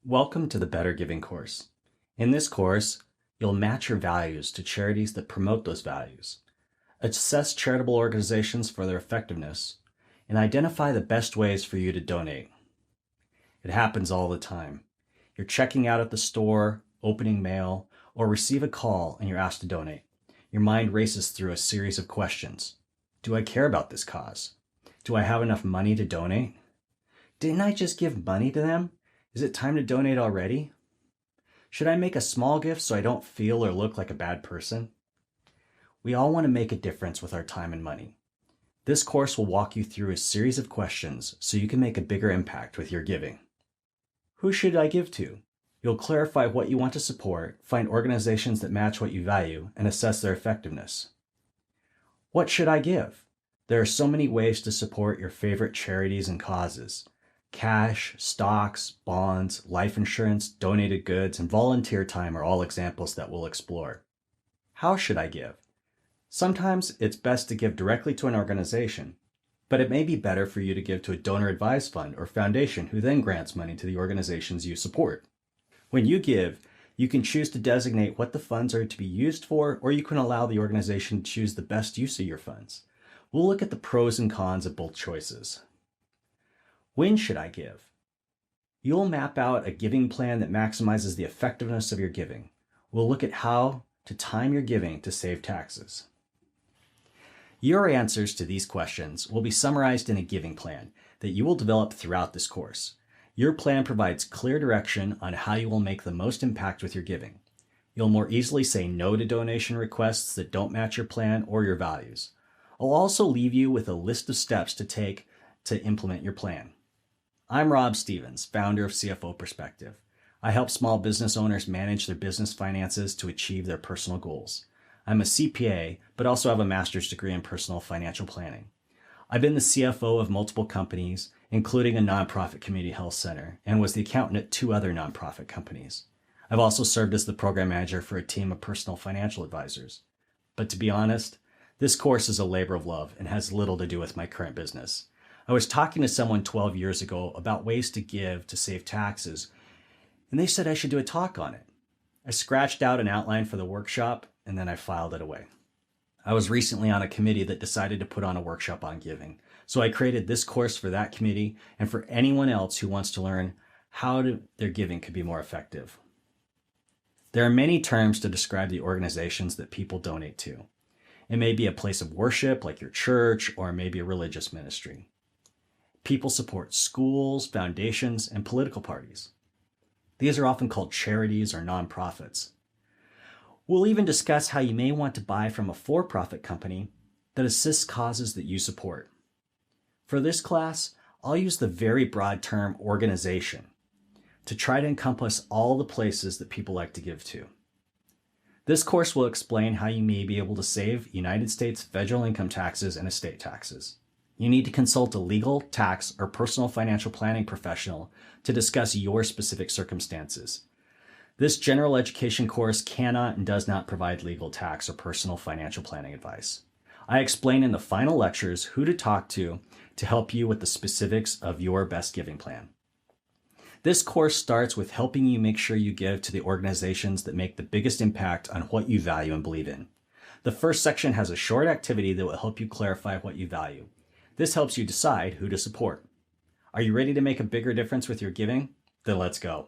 Welcome to the Better Giving course. In this course, you'll match your values to charities that promote those values, assess charitable organizations for their effectiveness, and identify the best ways for you to donate. It happens all the time. You're checking out at the store, opening mail, or receive a call and you're asked to donate. Your mind races through a series of questions. Do I care about this cause? Do I have enough money to donate? Didn't I just give money to them? Is it time to donate already? Should I make a small gift so I don't feel or look like a bad person? We all want to make a difference with our time and money. This course will walk you through a series of questions so you can make a bigger impact with your giving. Who should I give to? You'll clarify what you want to support, find organizations that match what you value, and assess their effectiveness. What should I give? There are so many ways to support your favorite charities and causes. Cash, stocks, bonds, life insurance, donated goods, and volunteer time are all examples that we'll explore. How should I give? Sometimes it's best to give directly to an organization, but it may be better for you to give to a donor-advised fund or foundation who then grants money to the organizations you support. When you give, you can choose to designate what the funds are to be used for, or you can allow the organization to choose the best use of your funds. We'll look at the pros and cons of both choices. When should I give? You'll map out a giving plan that maximizes the effectiveness of your giving. We'll look at how to time your giving to save taxes. Your answers to these questions will be summarized in a giving plan that you will develop throughout this course. Your plan provides clear direction on how you will make the most impact with your giving. You'll more easily say no to donation requests that don't match your plan or your values. I'll also leave you with a list of steps to take to implement your plan. I'm Rob Stevens, founder of CFO Perspective. I help small business owners manage their business finances to achieve their personal goals. I'm a CPA, but also have a master's degree in personal financial planning. I've been the CFO of multiple companies, including a nonprofit community health center, and was the accountant at 2 other nonprofit companies. I've also served as the program manager for a team of personal financial advisors. But to be honest, this course is a labor of love and has little to do with my current business. I was talking to someone 12 years ago about ways to give to save taxes, and they said I should do a talk on it. I scratched out an outline for the workshop, and then I filed it away. I was recently on a committee that decided to put on a workshop on giving, so I created this course for that committee and for anyone else who wants to learn how their giving could be more effective. There are many terms to describe the organizations that people donate to. It may be a place of worship, like your church, or maybe a religious ministry. People support schools, foundations, and political parties. These are often called charities or nonprofits. We'll even discuss how you may want to buy from a for-profit company that assists causes that you support. For this class, I'll use the very broad term organization to try to encompass all the places that people like to give to. This course will explain how you may be able to save United States federal income taxes and estate taxes. You need to consult a legal, tax, or personal financial planning professional to discuss your specific circumstances. This general education course cannot and does not provide legal, tax, or personal financial planning advice. I explain in the final lectures who to talk to help you with the specifics of your best giving plan. This course starts with helping you make sure you give to the organizations that make the biggest impact on what you value and believe in. The first section has a short activity that will help you clarify what you value. This helps you decide who to support. Are you ready to make a bigger difference with your giving? Then let's go.